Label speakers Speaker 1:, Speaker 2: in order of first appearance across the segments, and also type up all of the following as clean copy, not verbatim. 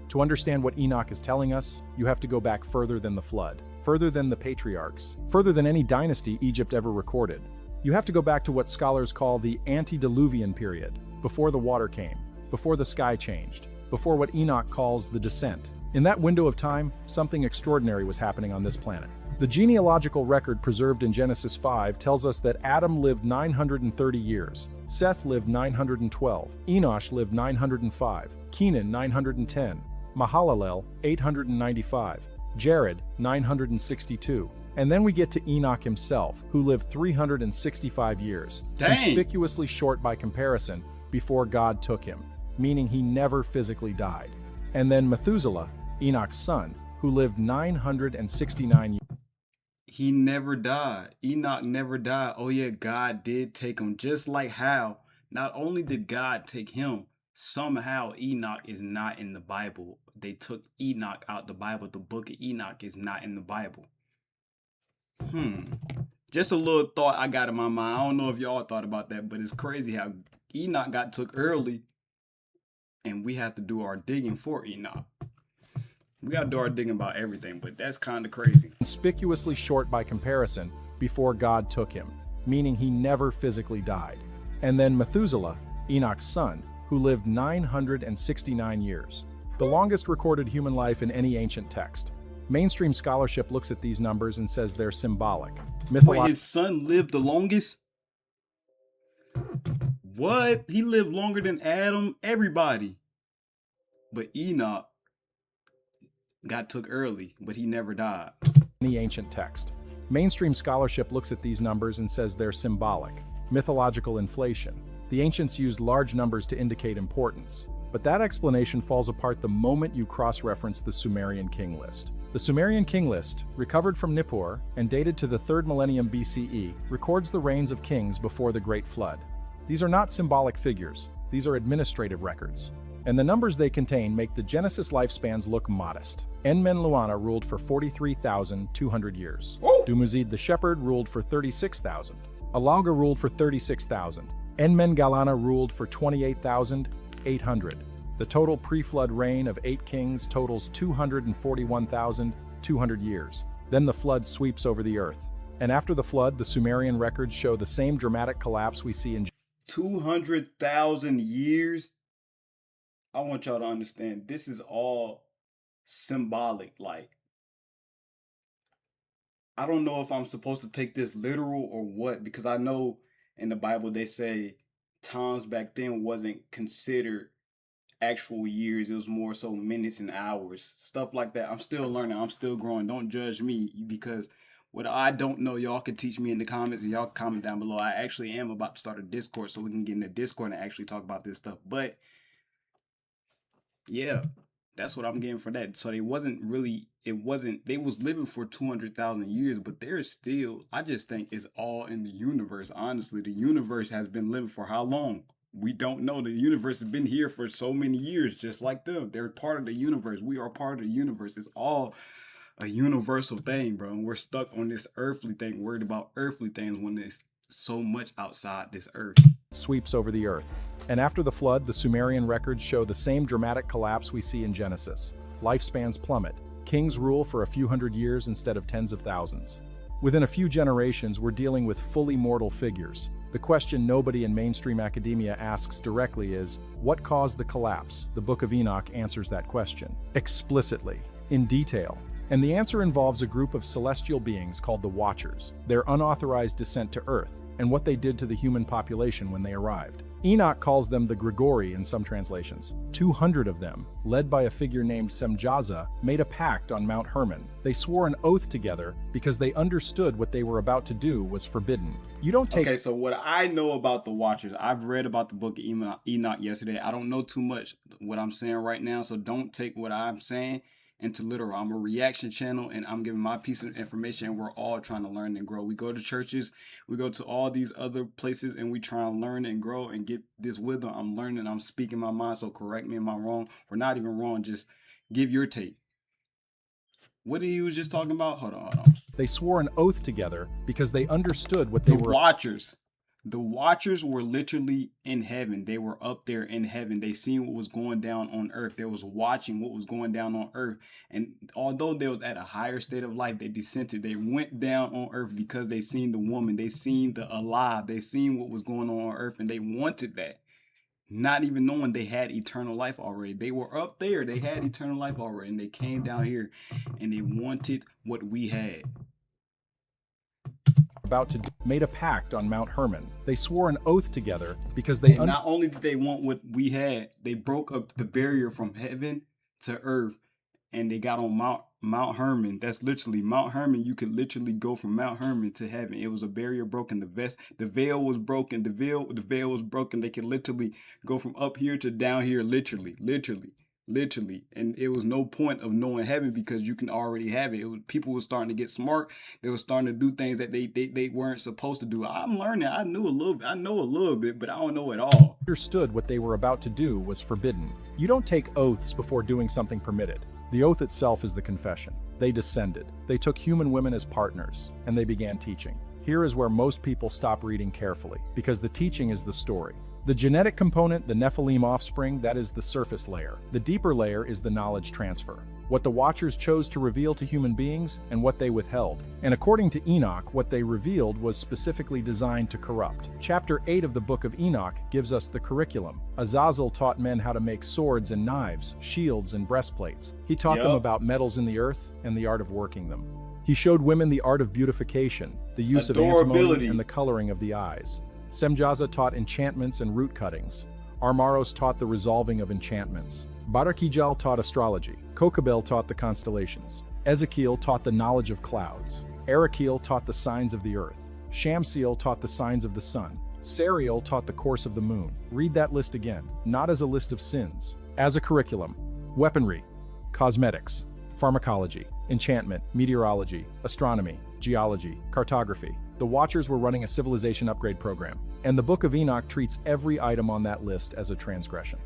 Speaker 1: To understand what Enoch is telling us, you have to go back further than the flood, further than the patriarchs, further than any dynasty Egypt ever recorded. You have to go back to what scholars call the antediluvian period, before the water came, before the sky changed, before what Enoch calls the descent. In that window of time, something extraordinary was happening on this planet. The genealogical record preserved in Genesis 5 tells us that Adam lived 930 years, Seth lived 912, Enosh lived 905, Kenan 910, Mahalalel 895, Jared 962. And then we get to Enoch himself, who lived 365 years, conspicuously short by comparison, before God took him, meaning he never physically died. And then Methuselah, Enoch's son, who lived 969 years.
Speaker 2: He never died. Enoch never died. Oh yeah, God did take him. Just like how not only did God take him, somehow Enoch is not in the Bible. They took Enoch out the Bible. The book of Enoch is not in the Bible. Just a little thought I got in my mind. I don't know if y'all thought about that, but it's crazy how Enoch got took early and we have to do our digging for Enoch. We got to do our digging about everything, but that's kind of crazy.
Speaker 1: Conspicuously short by comparison, before God took him, meaning he never physically died. And then Methuselah, Enoch's son, who lived 969 years, the longest recorded human life in any ancient text. Mainstream scholarship looks at these numbers and says they're symbolic.
Speaker 2: Wait, his son lived the longest? What? He lived longer than Adam? Everybody. But Enoch got took early, but he never died.
Speaker 1: Any ancient text. Mainstream scholarship looks at these numbers and says they're symbolic. Mythological inflation. The ancients used large numbers to indicate importance. But that explanation falls apart the moment you cross-reference the Sumerian king list. The Sumerian king list, recovered from Nippur and dated to the 3rd millennium BCE, records the reigns of kings before the Great Flood. These are not symbolic figures, these are administrative records. And the numbers they contain make the Genesis lifespans look modest. Enmenluana ruled for 43,200 years. Dumuzid the shepherd ruled for 36,000. Alalga ruled for 36,000. Enmengalana ruled for 28,800. The total pre-flood reign of 8 kings totals 241,200 years. Then the flood sweeps over the earth. And after the flood, the Sumerian records show the same dramatic collapse we see in
Speaker 2: 200,000 years? I want y'all to understand, this is all symbolic. Like, I don't know if I'm supposed to take this literal or what, because I know in the Bible they say times back then wasn't considered actual years. It was more so minutes and hours, stuff like that. I'm still learning. I'm still growing. Don't judge me, because what I don't know, y'all can teach me in the comments, and y'all comment down below. I actually am about to start a Discord so we can get in the Discord and actually talk about this stuff. But yeah, that's what I'm getting for that. So they was living for 200,000 years, but there's still, I just think it's all in the universe. Honestly, the universe has been living for how long? We don't know. The universe has been here for so many years, just like them. They're part of the universe. We are part of the universe. It's all a universal thing, bro. And we're stuck on this earthly thing, worried about earthly things when there's so much outside this earth.
Speaker 1: Sweeps over the earth. And after the flood, the Sumerian records show the same dramatic collapse we see in Genesis. Lifespans plummet. Kings rule for a few hundred years instead of tens of thousands. Within a few generations, we're dealing with fully mortal figures. The question nobody in mainstream academia asks directly is, what caused the collapse? The Book of Enoch answers that question, explicitly, in detail. And the answer involves a group of celestial beings called the Watchers, their unauthorized descent to Earth, and what they did to the human population when they arrived. Enoch calls them the Grigori in some translations. 200 of them, led by a figure named Semjaza, made a pact on Mount Hermon. They swore an oath together because they understood what they were about to do was forbidden. You don't take...
Speaker 2: Okay, so what I know about the Watchers, I've read about the book of Enoch yesterday. I don't know too much what I'm saying right now, so don't take what I'm saying into literal. I'm a reaction channel and I'm giving my piece of information, and we're all trying to learn and grow. We go to churches, we go to all these other places, and we try and learn and grow and get this wisdom. I'm learning, I'm speaking my mind, so correct me if I'm wrong. We're not even wrong, just give your take. What did he was just talking about? Hold on.
Speaker 1: They swore an oath together because they understood what they were...
Speaker 2: Watchers. The Watchers were literally in heaven. They were up there in heaven. They seen what was going down on earth. They was watching what was going down on earth. And although they was at a higher state of life, they descended. They went down on earth because they seen the woman. They seen the alive. They seen what was going on earth, and they wanted that. Not even knowing they had eternal life already. They were up there. They had eternal life already. And they came down here and they wanted what we had.
Speaker 1: Made a pact on Mount Hermon. They swore an oath together because they
Speaker 2: not only did they want what we had, they broke up the barrier from heaven to earth, and they got on Mount Hermon. That's literally Mount Hermon. You could literally go from Mount Hermon to heaven. It was a barrier broken. The veil was broken. The veil was broken. They could literally go from up here to down here. Literally. And it was no point of knowing heaven because you can already have it. People were starting to get smart. They were starting to do things that they weren't supposed to do. I'm learning. I know a little bit, but I don't know it all.
Speaker 1: Understood what they were about to do was forbidden. You don't take oaths before doing something permitted. The oath itself is the confession. They descended. They took human women as partners, and they began teaching. Here is where most people stop reading carefully, because the teaching is the story. The genetic component, the Nephilim offspring, that is the surface layer. The deeper layer is the knowledge transfer. What the Watchers chose to reveal to human beings and what they withheld. And according to Enoch, what they revealed was specifically designed to corrupt. Chapter 8 of the book of Enoch gives us the curriculum. Azazel taught men how to make swords and knives, shields and breastplates. He taught them about metals in the earth and the art of working them. He showed women the art of beautification, the use of antimony and the coloring of the eyes. Semjaza taught enchantments and root cuttings. Armaros taught the resolving of enchantments. Barakijal taught astrology. Kokabel taught the constellations. Ezekiel taught the knowledge of clouds. Arakiel taught the signs of the earth. Shamsiel taught the signs of the sun. Sariel taught the course of the moon. Read that list again, not as a list of sins, as a curriculum. Weaponry, cosmetics, pharmacology, enchantment, meteorology, astronomy, geology, cartography. The Watchers were running a civilization upgrade program, and the Book of Enoch treats every item on that list as a transgression.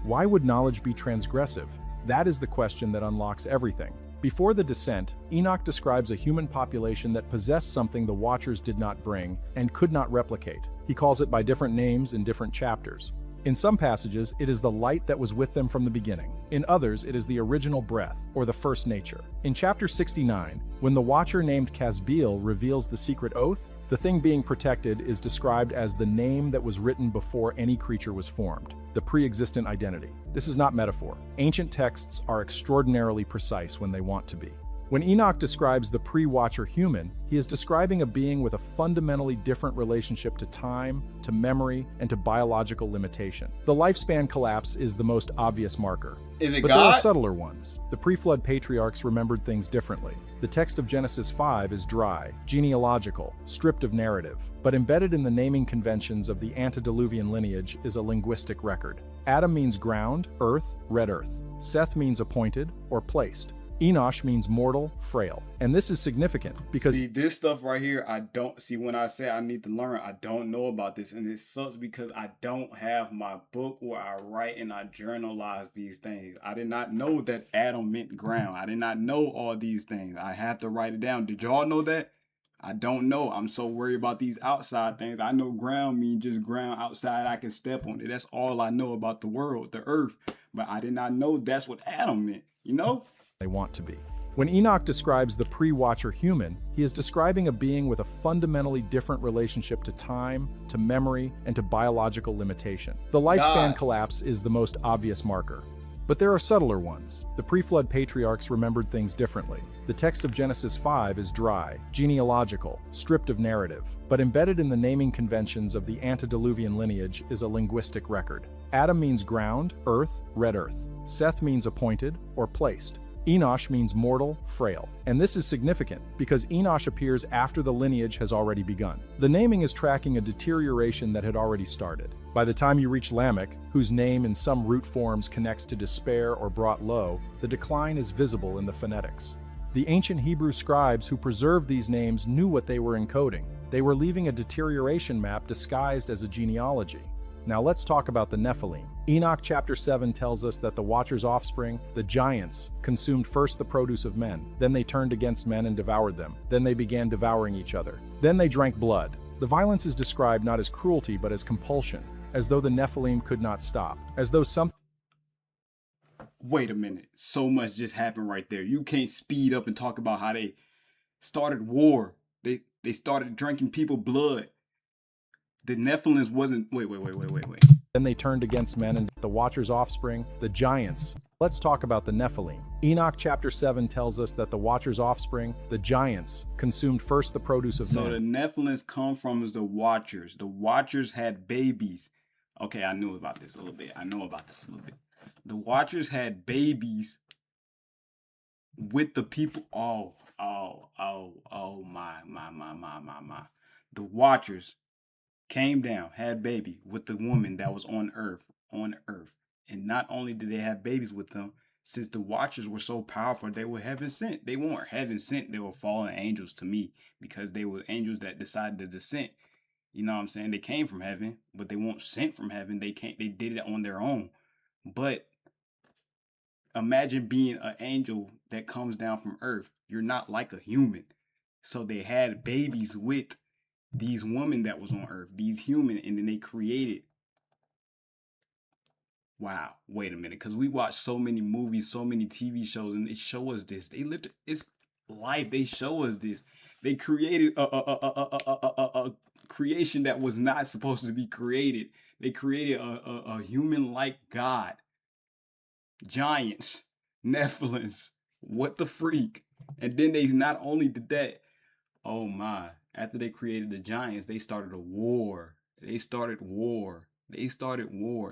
Speaker 1: Why would knowledge be transgressive? That is the question that unlocks everything. Before the descent, Enoch describes a human population that possessed something the Watchers did not bring and could not replicate. He calls it by different names in different chapters. In some passages, it is the light that was with them from the beginning. In others, it is the original breath, or the first nature. In chapter 69, when the Watcher named Casbiel reveals the secret oath, the thing being protected is described as the name that was written before any creature was formed, the pre-existent identity. This is not metaphor. Ancient texts are extraordinarily precise when they want to be. When Enoch describes the pre-Watcher human, he is describing a being with a fundamentally different relationship to time, to memory, and to biological limitation. The lifespan collapse is the most obvious marker.
Speaker 2: Is it
Speaker 1: but
Speaker 2: God?
Speaker 1: There are subtler ones. The pre-flood patriarchs remembered things differently. The text of Genesis 5 is dry, genealogical, stripped of narrative, but embedded in the naming conventions of the antediluvian lineage is a linguistic record. Adam means ground, earth, red earth. Seth means appointed or placed. Enosh means mortal, frail. And this is significant because...
Speaker 2: See, this stuff right here, I don't... See, when I say I need to learn, I don't know about this. And it sucks because I don't have my book where I write and I journalize these things. I did not know that Adam meant ground. I did not know all these things. I have to write it down. Did y'all know that? I don't know. I'm so worried about these outside things. I know ground means just ground outside. I can step on it. That's all I know about the world, the earth. But I did not know that's what Adam meant, you know?
Speaker 1: They want to be. When Enoch describes the pre-Watcher human, he is describing a being with a fundamentally different relationship to time, to memory, and to biological limitation. The lifespan collapse is the most obvious marker. But there are subtler ones. The pre-flood patriarchs remembered things differently. The text of Genesis 5 is dry, genealogical, stripped of narrative, but embedded in the naming conventions of the antediluvian lineage is a linguistic record. Adam means ground, earth, red earth. Seth means appointed or placed. Enosh means mortal, frail. And this is significant because Enosh appears after the lineage has already begun. The naming is tracking a deterioration that had already started. By the time you reach Lamech, whose name in some root forms connects to despair or brought low, the decline is visible in the phonetics. The ancient Hebrew scribes who preserved these names knew what they were encoding. They were leaving a deterioration map disguised as a genealogy. Now let's talk about the Nephilim. Enoch chapter 7 tells us that the Watcher's offspring, the giants, consumed first the produce of men. Then they turned against men and devoured them. Then they began devouring each other. Then they drank blood. The violence is described not as cruelty but as compulsion, as though the Nephilim could not stop, as though some
Speaker 2: Wait a minute. So much just happened right there. You can't speed up and talk about how they started war. They started drinking people blood. The Nephilims wasn't wait.
Speaker 1: then they turned against men and the Watcher's offspring, the giants. Let's talk about the Nephilim. Enoch chapter 7 tells us that the Watcher's offspring, the giants, consumed first the produce of
Speaker 2: So
Speaker 1: men.
Speaker 2: the Nephilims come from the Watchers. The Watchers had babies. Okay, I knew about this a little bit. I know about this a little bit. The Watchers had babies with the people. My. The Watchers came down, had baby with the woman that was on earth. And not only did they have babies with them, since the Watchers were so powerful, they were heaven sent. They weren't heaven sent, they were fallen angels to me, because they were angels that decided to descend. You know what I'm saying? They came from heaven, but they weren't sent from heaven. They did it on their own. But imagine being an angel that comes down from earth. You're not like a human. So they had babies with these women that was on earth, these human, and then they created. Wow, wait a minute, because we watch so many movies, so many TV shows, and they show us this. It's life. They show us this. They created a creation that was not supposed to be created. They created a human-like God. Giants, Nephilims, what the freak? And then they not only did that, oh my, after they created the giants, they started a war. And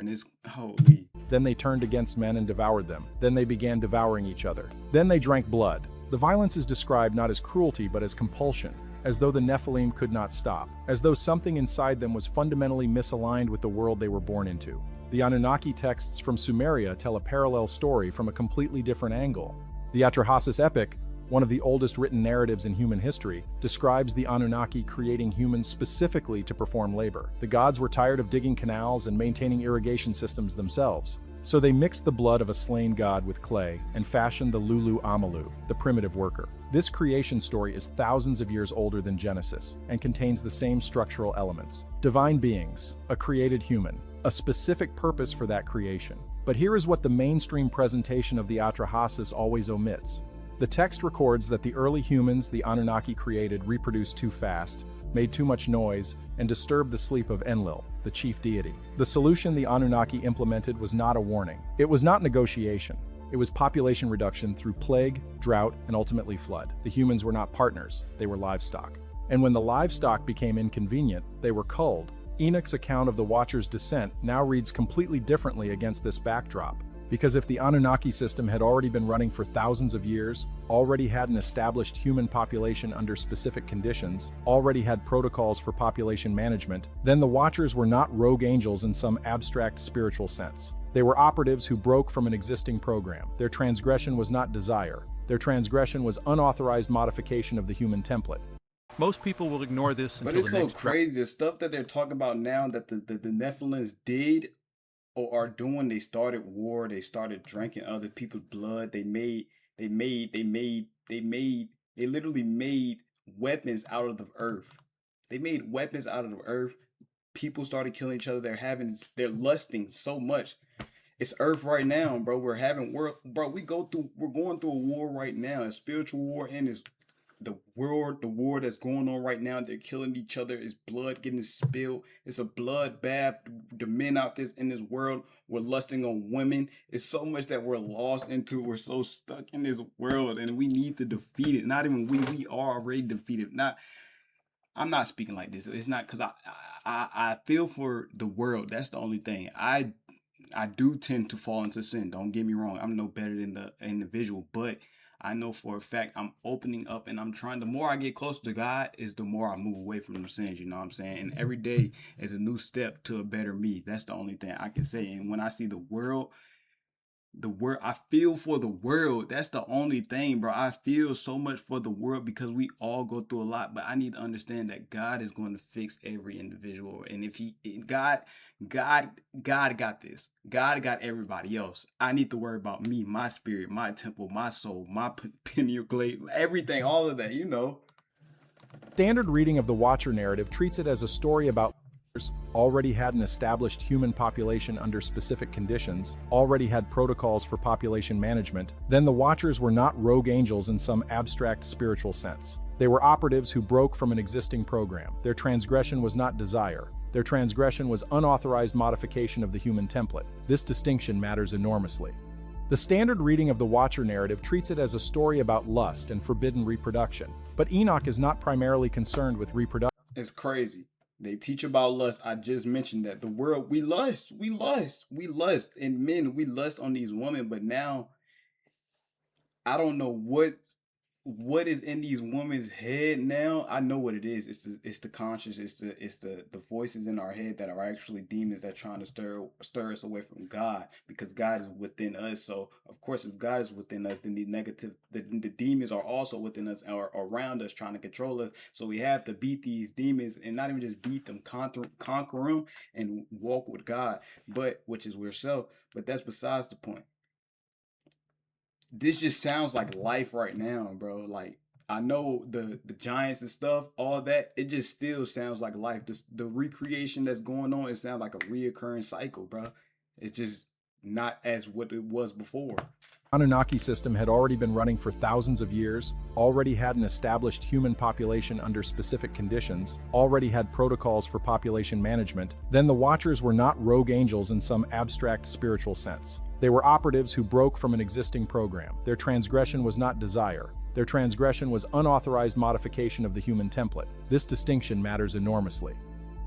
Speaker 2: it's holy.
Speaker 1: Then they turned against men and devoured them. Then they began devouring each other. Then they drank blood. The violence is described not as cruelty but as compulsion, as though the Nephilim could not stop, as though something inside them was fundamentally misaligned with the world they were born into. The Anunnaki texts from Sumeria tell a parallel story from a completely different angle. The Atrahasis epic, one of the oldest written narratives in human history, describes the Anunnaki creating humans specifically to perform labor. The gods were tired of digging canals and maintaining irrigation systems themselves, so they mixed the blood of a slain god with clay and fashioned the Lulu Amalu, the primitive worker. This creation story is thousands of years older than Genesis and contains the same structural elements. Divine beings, a created human, a specific purpose for that creation. But here is what the mainstream presentation of the Atrahasis always omits. The text records that the early humans the Anunnaki created reproduced too fast, made too much noise, and disturbed the sleep of Enlil, the chief deity. The solution the Anunnaki implemented was not a warning. It was not negotiation. It was population reduction through plague, drought, and ultimately flood. The humans were not partners, they were livestock. And when the livestock became inconvenient, they were culled. Enoch's account of the Watcher's descent now reads completely differently against this backdrop. Because if the Anunnaki system had already been running for thousands of years, already had an established human population under specific conditions, already had protocols for population management, then the Watchers were not rogue angels in some abstract spiritual sense. They were operatives who broke from an existing program. Their transgression was not desire. Their transgression was unauthorized modification of the human template.
Speaker 3: Most people will ignore this
Speaker 2: But
Speaker 3: until
Speaker 2: it's
Speaker 3: the
Speaker 2: so
Speaker 3: next
Speaker 2: crazy. The stuff that they're talking about now that the Nephilims did or are doing. They started war. They started drinking other people's blood. They literally made weapons out of the earth. They made weapons out of the earth. People started killing each other. They're lusting so much. It's earth right now, bro. We're going through a war right now, a spiritual war, and it's the war that's going on right now. They're killing each other. It's blood getting spilled. It's a bloodbath. The men out this in this world were lusting on women. It's so much that we're lost into. We're so stuck in this world, and we need to defeat it. Not even we are already defeated. I'm not speaking like this. It's not because I feel for the world. That's the only thing. I do tend to fall into sin. Don't get me wrong. I'm no better than the individual, but I know for a fact I'm opening up and I'm trying. The more I get closer to God, is the more I move away from them sins. You know what I'm saying? And every day is a new step to a better me. That's the only thing I can say. And when I see the world, I feel for the world. That's the only thing, bro. I feel so much for the world because we all go through a lot. But I need to understand that God is going to fix every individual. And if God got this. God got everybody else. I need to worry about me, my spirit, my temple, my soul, my pineal gland, everything, all of that, you know.
Speaker 1: Standard reading of the Watcher narrative treats it as a story about already had an established human population under specific conditions, already had protocols for population management. Then the Watchers were not rogue angels in some abstract spiritual sense. They were operatives who broke from an existing program. Their transgression was not desire. Their transgression was unauthorized modification of the human template. This distinction matters enormously. The standard reading of the Watcher narrative treats it as a story about lust and forbidden reproduction. But Enoch is not primarily concerned with reproduction.
Speaker 2: It's crazy. They teach about lust. I just mentioned that. The world, we lust. And men, we lust on these women. But now, I don't know what is in these women's head now. I know what it is. It's the conscience. It's the voices in our head that are actually demons that are trying to stir us away from God, because God is within us. So of course, if God is within us, then the demons are also within us or around us, trying to control us. So we have to beat these demons, and not even just beat them, conquer them, and walk with God, but which is yourself. But that's besides the point. This just sounds like life right now, bro. Like, I know the giants and stuff, all that, it just still sounds like life. The recreation that's going on, it sounds like a reoccurring cycle, bro. It's just not as what it was before.
Speaker 1: Anunnaki system had already been running for thousands of years, already had an established human population under specific conditions, already had protocols for population management. Then the Watchers were not rogue angels in some abstract spiritual sense. They were operatives who broke from an existing program. Their transgression was not desire. Their transgression was unauthorized modification of the human template. This distinction matters enormously.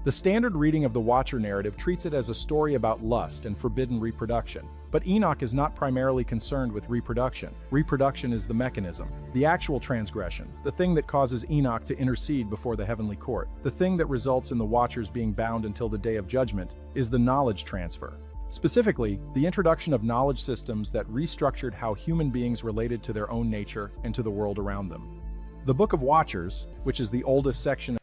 Speaker 1: The standard reading of the Watcher narrative treats it as a story about lust and forbidden reproduction. But Enoch is not primarily concerned with reproduction. Reproduction is the mechanism, the actual transgression, the thing that causes Enoch to intercede before the heavenly court. The thing that results in the Watchers being bound until the day of judgment is the knowledge transfer. Specifically, the introduction of knowledge systems that restructured how human beings related to their own nature and to the world around them. The Book of Watchers, which is the oldest section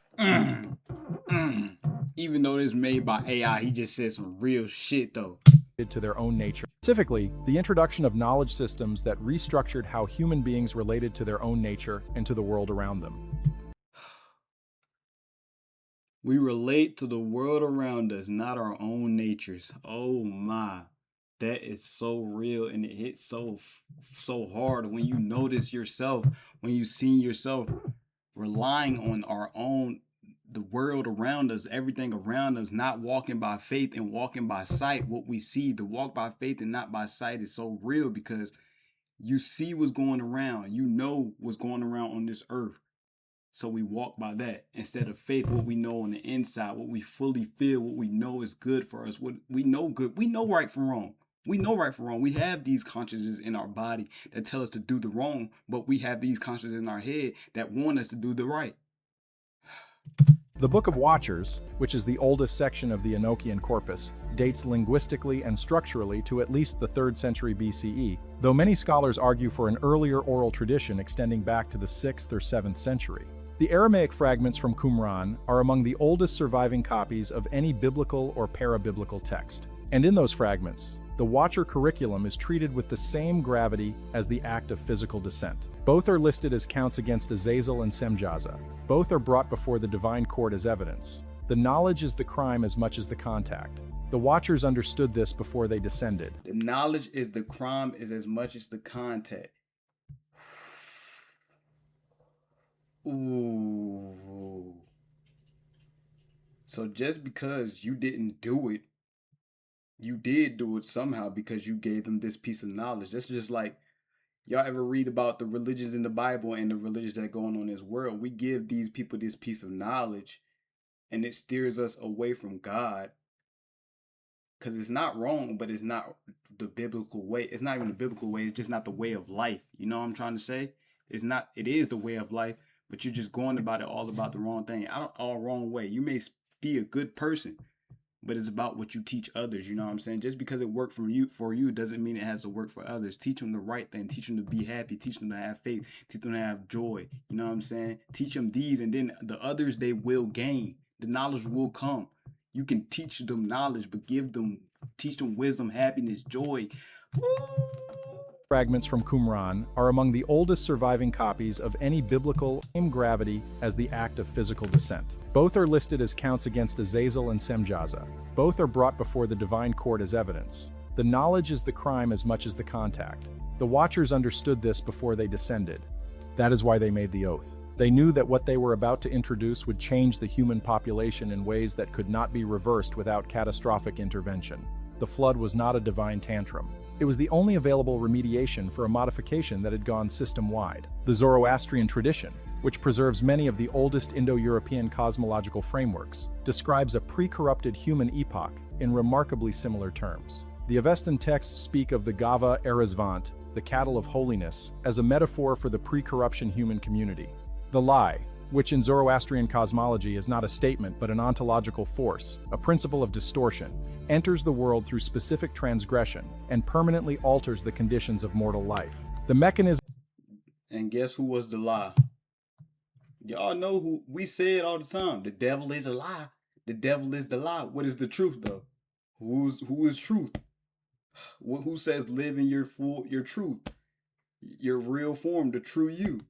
Speaker 2: Even though it's made by AI, he just said some real shit though.
Speaker 1: To their own nature. Specifically, the introduction of knowledge systems that restructured how human beings related to their own nature and to the world around them.
Speaker 2: We relate to the world around us, not our own natures. Oh my. That is so real, and it hits so hard when you notice yourself, when you see yourself relying on the world around us, everything around us, not walking by faith and walking by sight. What we see, the walk by faith and not by sight, is so real, because you see what's going around. You know what's going around on this earth. So we walk by that instead of faith, what we know on the inside, what we fully feel, what we know is good for us, what we know good. We know right from wrong. We know right from wrong. We have these consciences in our body that tell us to do the wrong, but we have these consciences in our head that want us to do the right.
Speaker 1: The Book of Watchers, which is the oldest section of the Enochian corpus, dates linguistically and structurally to at least the 3rd century BCE, though many scholars argue for an earlier oral tradition extending back to the 6th or 7th century. The Aramaic fragments from Qumran are among the oldest surviving copies of any biblical or parabiblical text. And in those fragments, the Watcher curriculum is treated with the same gravity as the act of physical descent. Both are listed as counts against Azazel and Semjaza. Both are brought before the divine court as evidence. The knowledge is the crime as much as the contact. The Watchers understood this before they descended.
Speaker 2: The knowledge is the crime is as much as the contact. Ooh. So just because you didn't do it, you did do it somehow because you gave them this piece of knowledge. That's just like, y'all ever read about the religions in the Bible and the religions that are going on in this world? We give these people this piece of knowledge, and it steers us away from God. Because it's not wrong, but it's not the biblical way. It's not even the biblical way. It's just not the way of life. You know what I'm trying to say? It is the way of life, but you're just going about it all about the wrong thing. All wrong way. You may be a good person, but it's about what you teach others. You know what I'm saying? Just because it worked for you doesn't mean it has to work for others. Teach them the right thing. Teach them to be happy. Teach them to have faith. Teach them to have joy. You know what I'm saying? Teach them these, and then the others they will gain. The knowledge will come. You can teach them knowledge, but teach them wisdom, happiness, joy. Woo!
Speaker 1: Fragments from Qumran are among the oldest surviving copies of any biblical gravity as the act of physical descent. Both are listed as counts against Azazel and Semjaza. Both are brought before the divine court as evidence. The knowledge is the crime as much as the contact. The Watchers understood this before they descended. That is why they made the oath. They knew that what they were about to introduce would change the human population in ways that could not be reversed without catastrophic intervention. The flood was not a divine tantrum. It was the only available remediation for a modification that had gone system-wide. The Zoroastrian tradition, which preserves many of the oldest Indo-European cosmological frameworks, describes a pre-corrupted human epoch in remarkably similar terms. The Avestan texts speak of the Gava Eresvant, the cattle of holiness, as a metaphor for the pre-corruption human community. The lie, which in Zoroastrian cosmology is not a statement but an ontological force, a principle of distortion, enters the world through specific transgression and permanently alters the conditions of mortal life. The mechanism.
Speaker 2: And guess who was the lie? Y'all know who we say it all the time. The devil is a lie. The devil is the lie. What is the truth though? Who is truth? Who says live in your truth? Your real form, the true you.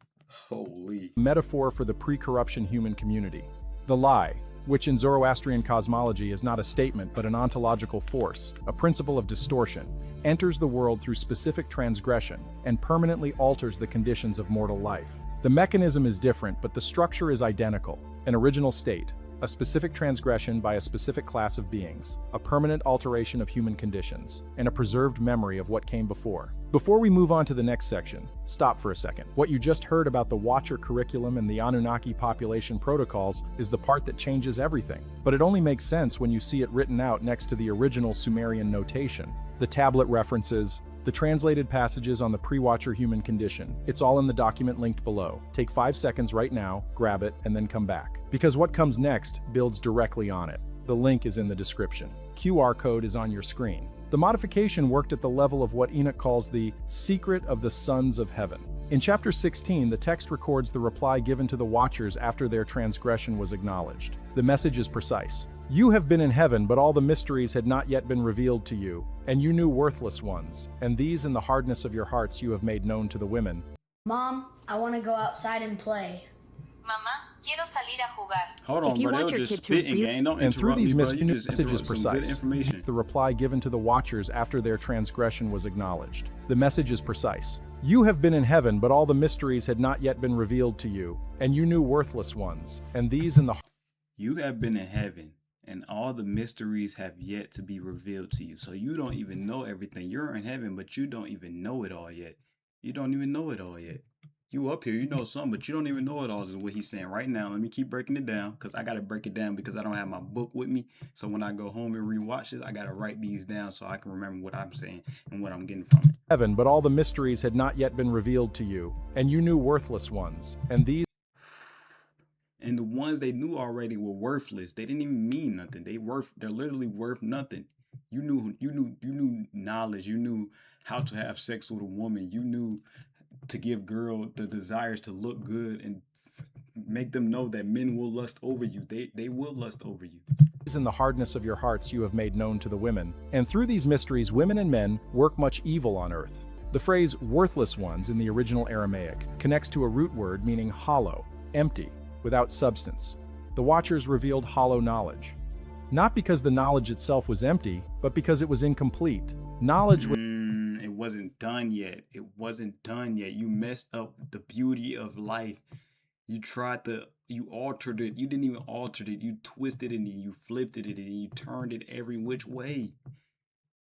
Speaker 2: Holy.
Speaker 1: Metaphor for the pre-corruption human community. The lie, which in Zoroastrian cosmology is not a statement but an ontological force, a principle of distortion, enters the world through specific transgression and permanently alters the conditions of mortal life. The mechanism is different, but the structure is identical. An original state, a specific transgression by a specific class of beings, a permanent alteration of human conditions, and a preserved memory of what came before. Before we move on to the next section, stop for a second. What you just heard about the Watcher curriculum and the Anunnaki population protocols is the part that changes everything. But it only makes sense when you see it written out next to the original Sumerian notation, the tablet references, the translated passages on the pre-Watcher human condition. It's all in the document linked below. Take 5 seconds right now, grab it, and then come back. Because what comes next builds directly on it. The link is in the description. QR code is on your screen. The modification worked at the level of what Enoch calls the secret of the sons of heaven. In chapter 16, the text records the reply given to the Watchers after their transgression was acknowledged. The message is precise. You have been in heaven, but all the mysteries had not yet been revealed to you, and you knew worthless ones, and these in the hardness of your hearts you have made known to the women.
Speaker 4: Mom, I want to go outside and play.
Speaker 5: Mamá, quiero salir a jugar.
Speaker 2: Hold on,
Speaker 6: If you
Speaker 2: bro.
Speaker 6: want
Speaker 2: They were
Speaker 6: your
Speaker 2: just
Speaker 6: kid to
Speaker 2: spitting,
Speaker 6: read-
Speaker 2: gang. Don't
Speaker 1: And through
Speaker 2: interrupt
Speaker 1: these
Speaker 2: me, bro. You just
Speaker 1: messages
Speaker 2: interrupt some good
Speaker 1: precise.
Speaker 2: information.
Speaker 1: The reply given to the Watchers after their transgression was acknowledged. The message is precise. You have been in heaven, but all the mysteries had not yet been revealed to you, and you knew worthless ones, and these in the
Speaker 2: You have been in heaven, and all the mysteries have yet to be revealed to you. So you don't even know everything. You're in heaven, but you don't even know it all yet. You don't even know it all yet. You up here, you know something, but you don't even know it all, is what he's saying right now. Let me keep breaking it down, because I got to break it down because I don't have my book with me. So when I go home and rewatch this, I got to write these down so I can remember what I'm saying and what I'm getting from it.
Speaker 1: heaven, but all the mysteries had not yet been revealed to you, and you knew worthless ones, and these
Speaker 2: And the ones they knew already were worthless. They didn't even mean nothing. They're literally worth nothing. You knew knowledge. You knew how to have sex with a woman. You knew to give girl the desires to look good and make them know that men will lust over you. They will lust over you.
Speaker 1: in the hardness of your hearts you have made known to the women. And through these mysteries women and men work much evil on earth. The phrase worthless ones in the original Aramaic connects to a root word meaning hollow, empty, without substance. The Watchers revealed hollow knowledge. Not because the knowledge itself was empty, but because it was incomplete. Knowledge was
Speaker 2: It wasn't done yet. It wasn't done yet. You messed up the beauty of life. You altered it. You didn't even alter it. You twisted it and you flipped it and you turned it every which way.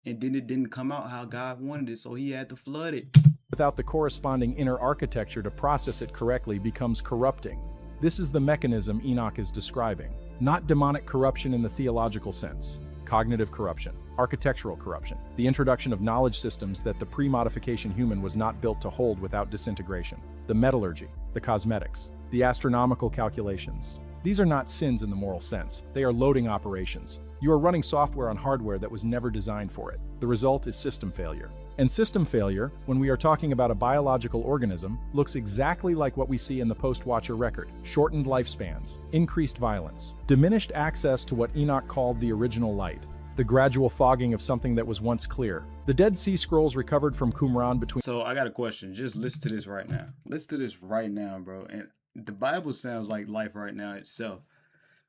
Speaker 2: And then it didn't come out how God wanted it, so he had to flood it.
Speaker 1: without the corresponding inner architecture to process it correctly becomes corrupting. This is the mechanism Enoch is describing. Not demonic corruption in the theological sense. Cognitive corruption, architectural corruption, the introduction of knowledge systems that the pre-modification human was not built to hold without disintegration, the metallurgy, the cosmetics, the astronomical calculations. These are not sins in the moral sense. They are loading operations. You are running software on hardware that was never designed for it. The result is system failure. And system failure, when we are talking about a biological organism, looks exactly like what we see in the post-Watcher record. Shortened lifespans, increased violence, diminished access to what Enoch called the original light. the gradual fogging of something that was once clear. The Dead Sea Scrolls recovered from Qumran between...
Speaker 2: So I got a question. Just listen to this right now. Listen to this right now, bro. And the Bible sounds like life right now itself.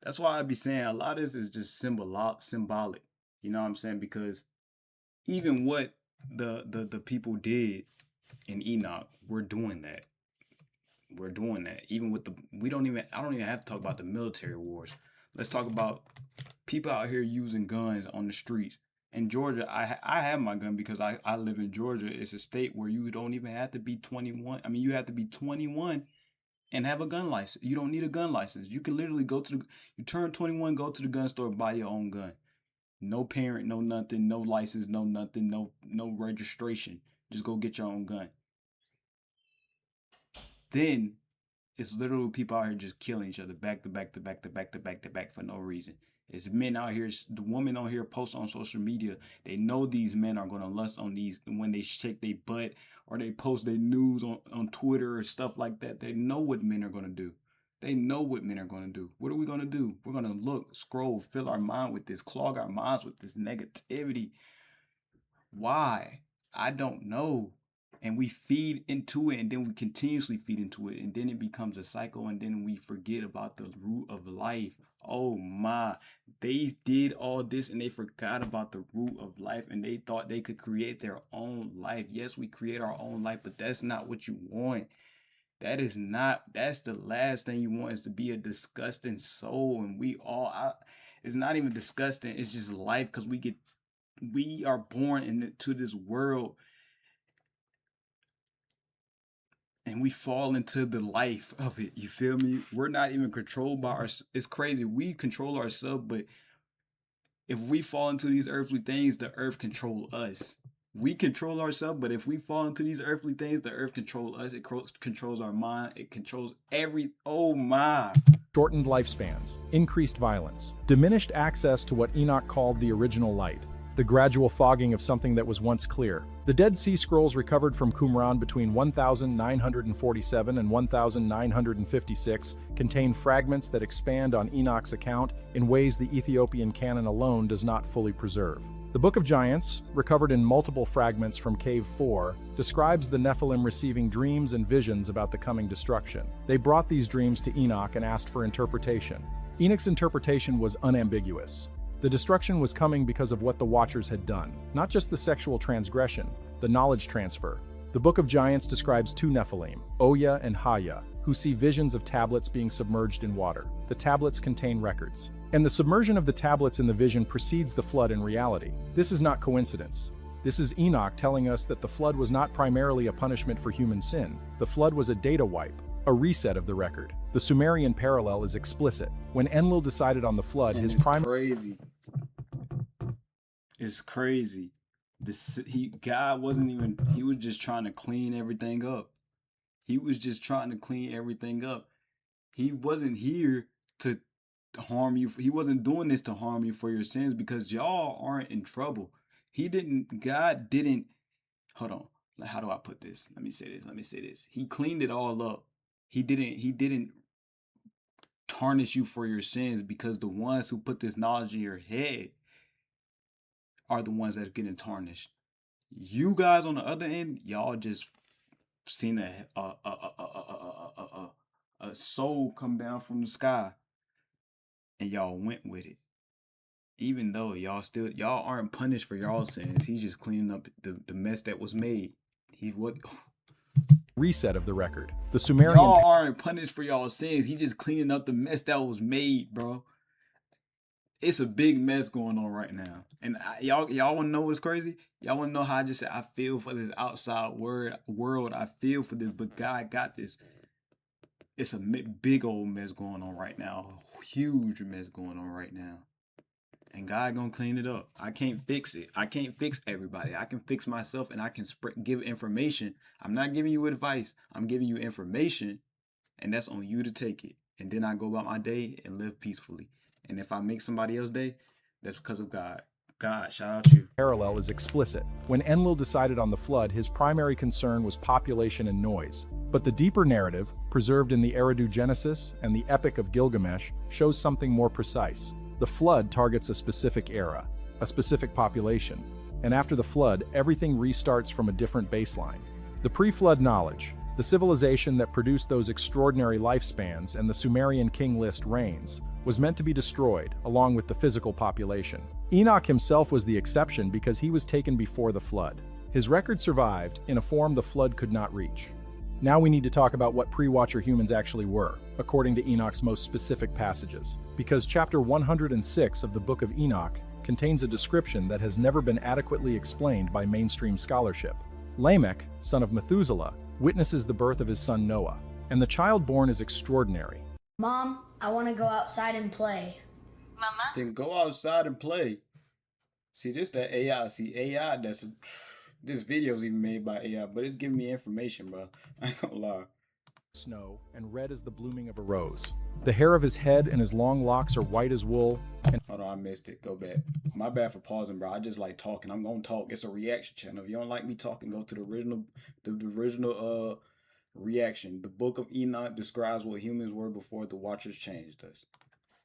Speaker 2: That's why I be saying a lot of this is just symbolic. You know what I'm saying? Because even what the people did in Enoch, we're doing that. We're doing that. Even with I don't even have to talk about the military wars. Let's talk about people out here using guns on the streets. In Georgia, I have my gun because I live in Georgia. It's a state where you don't even have to be 21. I mean, you have to be 21 and have a gun license. You don't need a gun license. You can literally you turn 21, go to the gun store, buy your own gun. No parent, no nothing, no license, no nothing, no registration. Just go get your own gun. Then it's literally people out here just killing each other back to back to back to back to back to back for no reason. It's men out here, the women on here post on social media. They know these men are going to lust on these when they shake their butt or they post their news on Twitter or stuff like that. They know what men are going to do. They know what men are going to do. What are we going to do? We're going to look, scroll, fill our mind with this, clog our minds with this negativity. Why? I don't know. And we feed into it, and then we continuously feed into it, and then it becomes a cycle, and then we forget about the root of life. Oh my, they did all this and they forgot about the root of life, and they thought they could create their own life. Yes, we create our own life, but that's not what you want. That's the last thing you want, is to be a disgusting soul. And it's not even disgusting, it's just life, because we are born into this world and we fall into the life of it. You feel me? We're not even controlled by it's crazy. We control ourselves, but if we fall into these earthly things, the earth control us. We control ourselves, but if we fall into these earthly things, the earth control us. It controls our mind. It controls oh my.
Speaker 1: Shortened lifespans, increased violence, diminished access to what Enoch called the original light, the gradual fogging of something that was once clear. The Dead Sea Scrolls recovered from Qumran between 1947 and 1956 contain fragments that expand on Enoch's account in ways the Ethiopian canon alone does not fully preserve. The Book of Giants, recovered in multiple fragments from Cave 4, describes the Nephilim receiving dreams and visions about the coming destruction. They brought these dreams to Enoch and asked for interpretation. Enoch's interpretation was unambiguous. The destruction was coming because of what the Watchers had done, not just the sexual transgression, the knowledge transfer. The Book of Giants describes two Nephilim, Oya and Haya, who see visions of tablets being submerged in water. The tablets contain records. And the submersion of the tablets in the vision precedes the flood in reality. This is not coincidence. This is Enoch telling us that the flood was not primarily a punishment for human sin. The flood was a data wipe, a reset of the record. The Sumerian parallel is explicit. When Enlil decided on the flood,
Speaker 2: And
Speaker 1: his
Speaker 2: it's
Speaker 1: primary...
Speaker 2: crazy. It's crazy. God wasn't even, he was just trying to clean everything up. He was just trying to clean everything up. He wasn't here to harm you. He wasn't doing this to harm you for your sins, because y'all aren't in trouble. God didn't, hold on. How do I put this? Let me say this. He cleaned it all up. He didn't tarnish you for your sins, because the ones who put this knowledge in your head are the ones that are getting tarnished. You guys on the other end, y'all just seen a soul come down from the sky, and y'all went with it. Even though y'all aren't punished for y'all sins. He's just cleaning up the mess that was made.
Speaker 1: reset of the record. The Sumerian...
Speaker 2: Y'all aren't punished for y'all sins. He's just cleaning up the mess that was made, bro. It's a big mess going on right now. And y'all want to know what's crazy? Y'all want to know how I just said I feel for this outside world. I feel for this, but God got this. It's a big old mess going on right now. A huge mess going on right now. And God gonna clean it up. I can't fix it. I can't fix everybody. I can fix myself, and I can give information. I'm not giving you advice. I'm giving you information, and that's on you to take it. And then I go about my day and live peacefully. And if I make somebody else's day, that's because of God. God, shout out to you.
Speaker 1: Parallel is explicit. When Enlil decided on the flood, his primary concern was population and noise. But the deeper narrative, preserved in the Eridu Genesis and the Epic of Gilgamesh, shows something more precise. The flood targets a specific era. a specific population, and after the flood, everything restarts from a different baseline. The pre-flood knowledge, the civilization that produced those extraordinary lifespans and the Sumerian king list reigns, was meant to be destroyed, along with the physical population. Enoch himself was the exception because he was taken before the flood. His record survived in a form the flood could not reach. Now we need to talk about what pre-Watcher humans actually were, according to Enoch's most specific passages. Because chapter 106 of the Book of Enoch contains a description that has never been adequately explained by mainstream scholarship. Lamech, son of Methuselah, witnesses the birth of his son Noah, and the child born is extraordinary.
Speaker 4: Mom, I want to go outside and play.
Speaker 5: Mamá,
Speaker 2: Then go outside and play. See, this that AI. See, AI, this video's even made by AI, but it's giving me information, bro. I ain't gonna lie.
Speaker 1: Snow, and red as the blooming of a rose. The hair of his head and his long locks are white as wool, and
Speaker 2: Hold on, I missed it. Go back. My bad for pausing, bro. I just like talking. I'm gonna talk. It's a reaction channel. If you don't like me talking, go to the original reaction. The Book of Enoch describes what humans were before the Watchers changed us.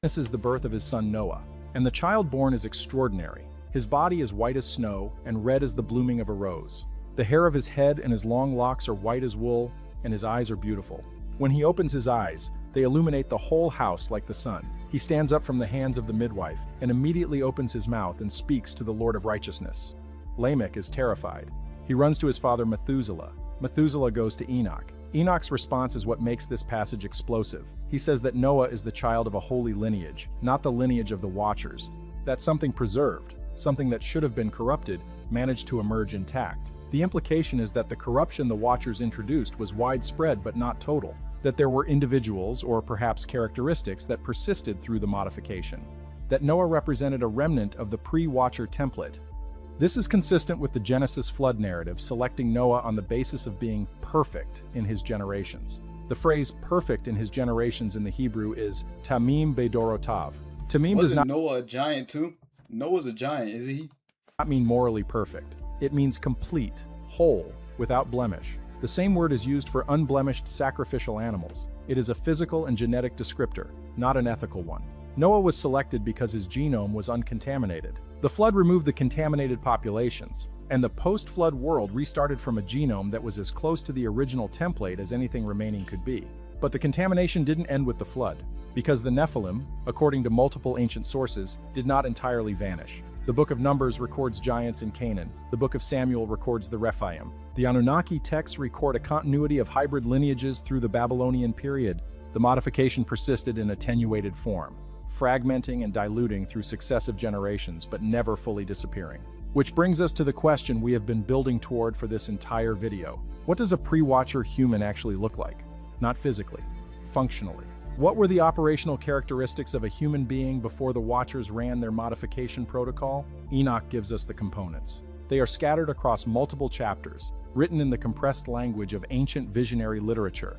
Speaker 1: witnesses the birth of his son Noah. And the child born is extraordinary. His body is white as snow, and red as the blooming of a rose. The hair of his head and his long locks are white as wool, and his eyes are beautiful. When he opens his eyes, they illuminate the whole house like the sun. He stands up from the hands of the midwife, and immediately opens his mouth and speaks to the Lord of righteousness. Lamech is terrified. He runs to his father Methuselah. Methuselah goes to Enoch. Enoch's response is what makes this passage explosive. He says that Noah is the child of a holy lineage, not the lineage of the Watchers. That something preserved, something that should have been corrupted, managed to emerge intact. The implication is that the corruption the Watchers introduced was widespread but not total, that there were individuals or perhaps characteristics that persisted through the modification, that Noah represented a remnant of the pre-Watcher template. This is consistent with the Genesis flood narrative, selecting Noah on the basis of being perfect in his generations. The phrase perfect in his generations in the Hebrew is tamim beidorotav. Tamim does
Speaker 2: Wasn't
Speaker 1: not
Speaker 2: Noah a giant too? Noah's a giant, is he?
Speaker 1: mean morally perfect. It means complete, whole, without blemish. The same word is used for unblemished sacrificial animals. It is a physical and genetic descriptor, not an ethical one. Noah was selected because his genome was uncontaminated. The flood removed the contaminated populations, and the post-flood world restarted from a genome that was as close to the original template as anything remaining could be. But the contamination didn't end with the flood, because the Nephilim, according to multiple ancient sources, did not entirely vanish. The Book of Numbers records giants in Canaan. The Book of Samuel records the Rephaim. The Anunnaki texts record a continuity of hybrid lineages through the Babylonian period. The modification persisted in attenuated form, fragmenting and diluting through successive generations, but never fully disappearing. Which brings us to the question we have been building toward for this entire video. What does a pre-Watcher human actually look like? Not physically, functionally. What were the operational characteristics of a human being before the Watchers ran their modification protocol? Enoch gives us the components. They are scattered across multiple chapters, written in the compressed language of ancient visionary literature.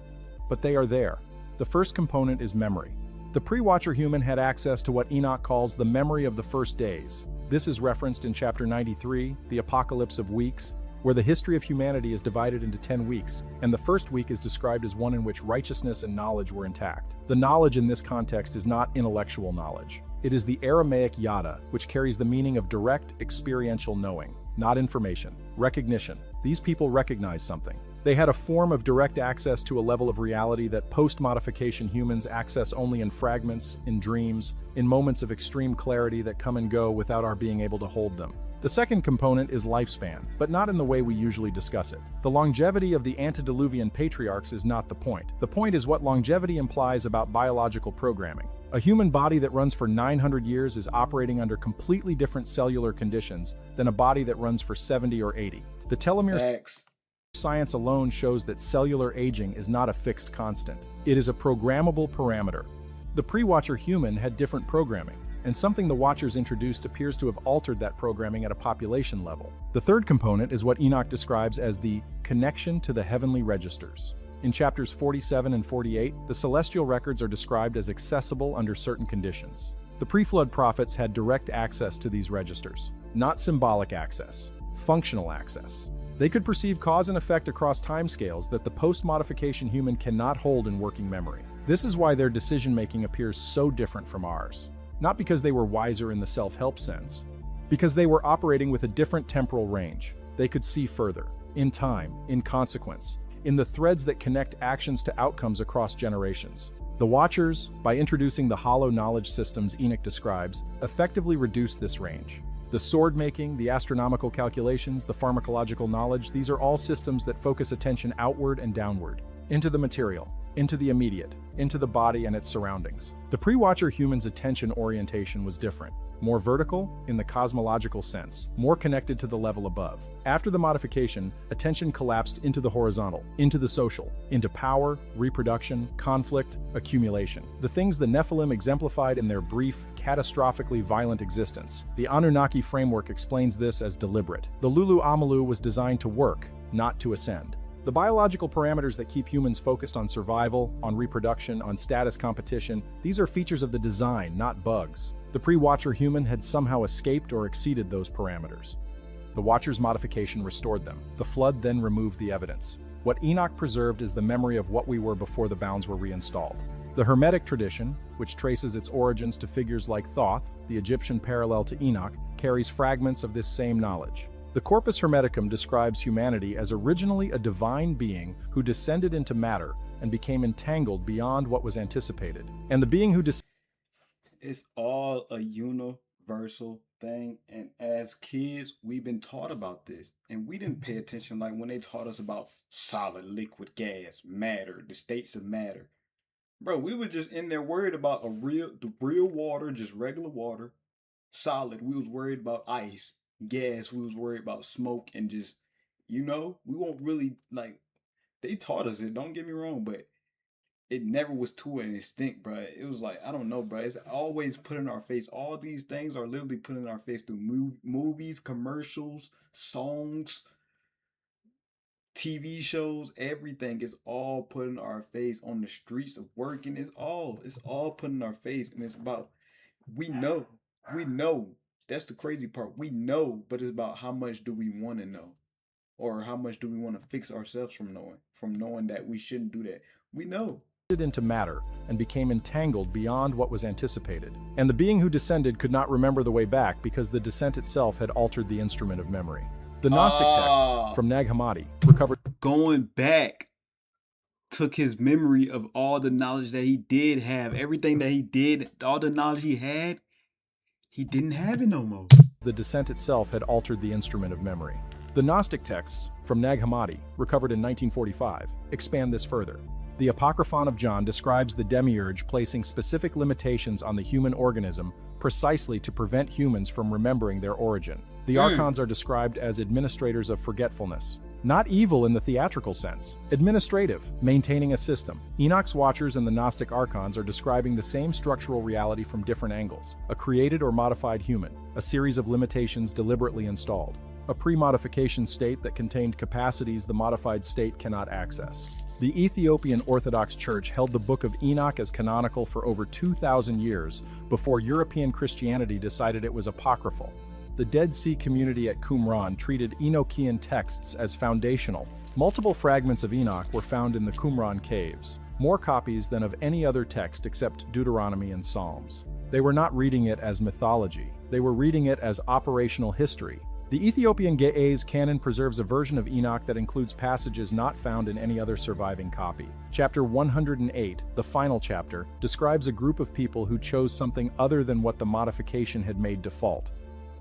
Speaker 1: But they are there. The first component is memory. The pre-Watcher human had access to what Enoch calls the memory of the first days. This is referenced in chapter 93, the Apocalypse of Weeks, where the history of humanity is divided into 10 weeks, and the first week is described as one in which righteousness and knowledge were intact. The knowledge in this context is not intellectual knowledge. It is the Aramaic yada, which carries the meaning of direct, experiential knowing, not information, recognition. These people recognize something. They had a form of direct access to a level of reality that post-modification humans access only in fragments, in dreams, in moments of extreme clarity that come and go without our being able to hold them. The second component is lifespan, but not in the way we usually discuss it. The longevity of the antediluvian patriarchs is not the point. The point is what longevity implies about biological programming. A human body that runs for 900 years is operating under completely different cellular conditions than a body that runs for 70 or 80. The telomere
Speaker 2: Facts.
Speaker 1: science alone shows that cellular aging is not a fixed constant. It is a programmable parameter. The pre-Watcher human had different programming, and something the Watchers introduced appears to have altered that programming at a population level. The third component is what Enoch describes as the connection to the heavenly registers. In chapters 47 and 48, the celestial records are described as accessible under certain conditions. The pre-flood prophets had direct access to these registers, not symbolic access, functional access. They could perceive cause and effect across timescales that the post-modification human cannot hold in working memory. This is why their decision-making appears so different from ours. Not because they were wiser in the self-help sense, Because they were operating with a different temporal range. They could see further, in time, in consequence, in the threads that connect actions to outcomes across generations. The Watchers, by introducing the hollow knowledge systems Enoch describes, effectively reduced this range. The sword-making, the astronomical calculations, the pharmacological knowledge, these are all systems that focus attention outward and downward, into the material, into the immediate, into the body and its surroundings. The pre-Watcher human's attention orientation was different, more vertical in the cosmological sense, more connected to the level above. After the modification, attention collapsed into the horizontal, into the social, into power, reproduction, conflict, accumulation. The things the Nephilim exemplified in their brief, catastrophically violent existence. The Anunnaki framework explains this as deliberate. The Lulu Amalu was designed to work, not to ascend. The biological parameters that keep humans focused on survival, on reproduction, on status competition, these are features of the design, not bugs. The pre-Watcher human had somehow escaped or exceeded those parameters. The Watcher's modification restored them. The flood then removed the evidence. What Enoch preserved is the memory of what we were before the bounds were reinstalled. The Hermetic tradition, which traces its origins to figures like Thoth, the Egyptian parallel to Enoch, carries fragments of this same knowledge. The Corpus Hermeticum describes humanity as originally a divine being who descended into matter and became entangled beyond what was anticipated. And the being who
Speaker 2: It's all a universal thing, and as kids we've been taught about this, and we didn't pay attention like when they taught us about solid, liquid, gas, matter, the states of matter. Bro, we were just in there worried about the real water, just regular water. Solid, we was worried about ice. Gas, we was worried about smoke, and just, we won't really, like, they taught us it, don't get me wrong, but it never was to an extent, bro. It was like, I don't know, bro. It's always put in our face. All these things are literally put in our face through movies, commercials, songs, TV shows. Everything is all put in our face on the streets of work, and it's all put in our face. And it's about, we know, we know. That's the crazy part. We know, but it's about how much do we want to know, or how much do we want to fix ourselves from knowing that we shouldn't do that. We know.
Speaker 1: into matter and became entangled beyond what was anticipated. And the being who descended could not remember the way back because the descent itself had altered the instrument of memory. The Gnostic texts from Nag Hammadi recovered.
Speaker 2: Going back, took his memory of all the knowledge that he did have, everything that he did, all the knowledge he had, he didn't have it no more.
Speaker 1: The descent itself had altered the instrument of memory. The Gnostic texts from Nag Hammadi, recovered in 1945, expand this further. The Apocryphon of John describes the demiurge placing specific limitations on the human organism precisely to prevent humans from remembering their origin. The archons are described as administrators of forgetfulness. Not evil in the theatrical sense. Administrative, maintaining a system. Enoch's Watchers and the Gnostic archons are describing the same structural reality from different angles. A created or modified human. A series of limitations deliberately installed. A pre-modification state that contained capacities the modified state cannot access. The Ethiopian Orthodox Church held the Book of Enoch as canonical for over 2,000 years before European Christianity decided it was apocryphal. The Dead Sea community at Qumran treated Enochian texts as foundational. Multiple fragments of Enoch were found in the Qumran caves, more copies than of any other text except Deuteronomy and Psalms. They were not reading it as mythology, they were reading it as operational history. The Ethiopian Ge'ez canon preserves a version of Enoch that includes passages not found in any other surviving copy. Chapter 108, the final chapter, describes a group of people who chose something other than what the modification had made default.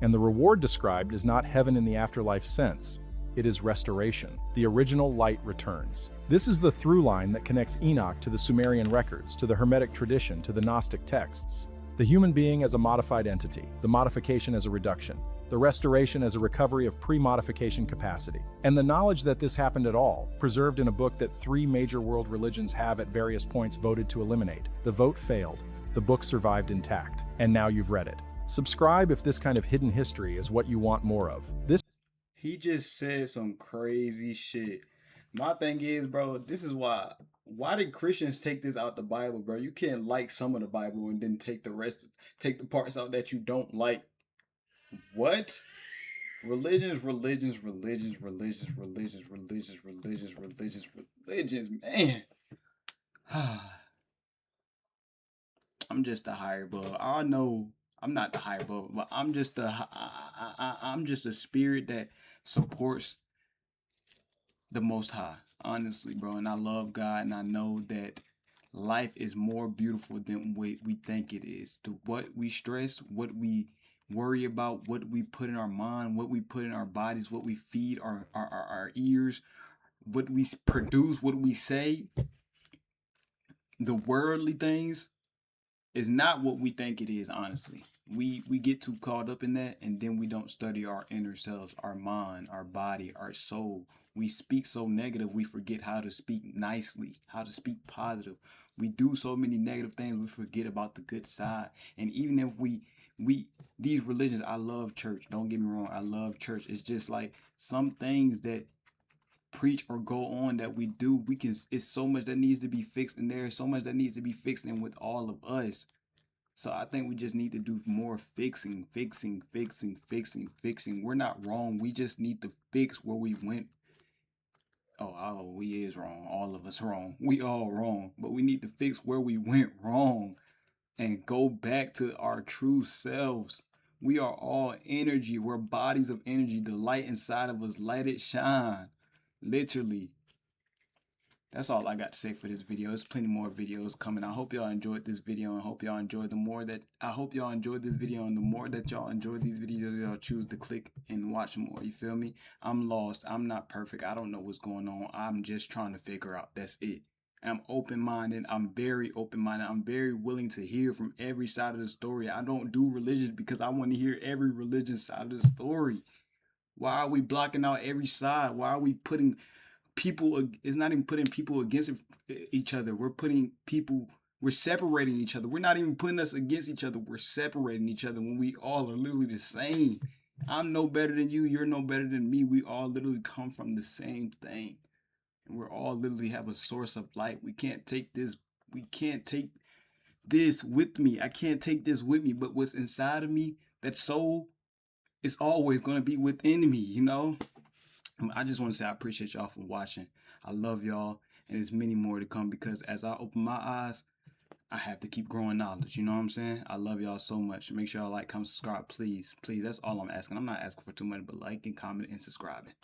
Speaker 1: And the reward described is not heaven in the afterlife sense, it is restoration. The original light returns. This is the through line that connects Enoch to the Sumerian records, to the Hermetic tradition, to the Gnostic texts. The human being as a modified entity, the modification as a reduction, the restoration as a recovery of pre-modification capacity, and the knowledge that this happened at all, preserved in a book that 3 major world religions have at various points voted to eliminate. The vote failed, the book survived intact, and now you've read it. Subscribe if this kind of hidden history is what you want more of.
Speaker 2: He just said some crazy shit. My thing is, bro, this is why did Christians take this out the Bible, bro? You can't like some of the Bible and then take the parts out that you don't like. What? Religions, man. I'm just a higher bug. I know I'm not the higher above, but I'm just I'm just a spirit that supports the Most High, honestly, bro. And I love God, and I know that life is more beautiful than what we think it is. To what we stress, what we worry about, what we put in our mind, what we put in our bodies, what we feed our ears, what we produce, what we say, the worldly things is not what we think it is, honestly. We get too caught up in that, and then we don't study our inner selves, our mind, our body, our soul. We speak so negative, we forget how to speak nicely, how to speak positive. We do so many negative things, we forget about the good side. And even if we these religions, I love church, don't get me wrong, I love church. It's just like some things that preach or go on that we do, we can, it's so much that needs to be fixed, and there's so much that needs to be fixed in with all of us. So I think we just need to do more fixing. We're not wrong. We just need to fix where we went. We is wrong. All of us wrong. We all wrong. But we need to fix where we went wrong and go back to our true selves. We are all energy. We're bodies of energy. The light inside of us, let it shine. Literally. That's all I got to say for this video. There's plenty more videos coming. I hope y'all enjoyed this video, and hope y'all enjoyed I hope y'all enjoyed this video, and the more that y'all enjoy these videos, y'all choose to click and watch more. You feel me? I'm lost. I'm not perfect. I don't know what's going on. I'm just trying to figure out. That's it. I'm open-minded. I'm very open-minded. I'm very willing to hear from every side of the story. I don't do religion because I want to hear every religious side of the story. Why are we blocking out every side? Why are we putting people, it's not even putting people against each other. We're separating each other. We're not even putting us against each other. We're separating each other when we all are literally the same. I'm no better than you. You're no better than me. We all literally come from the same thing. And we're all literally have a source of light. We can't take this with me. I can't take this with me. But what's inside of me, that soul, is always going to be within me, you know? I just want to say I appreciate y'all for watching. I love y'all, and there's many more to come, because as I open my eyes, I have to keep growing knowledge. You know what I'm saying? I love y'all so much. Make sure y'all like, comment, subscribe, please. Please, that's all I'm asking. I'm not asking for too much, but liking, comment, and subscribing.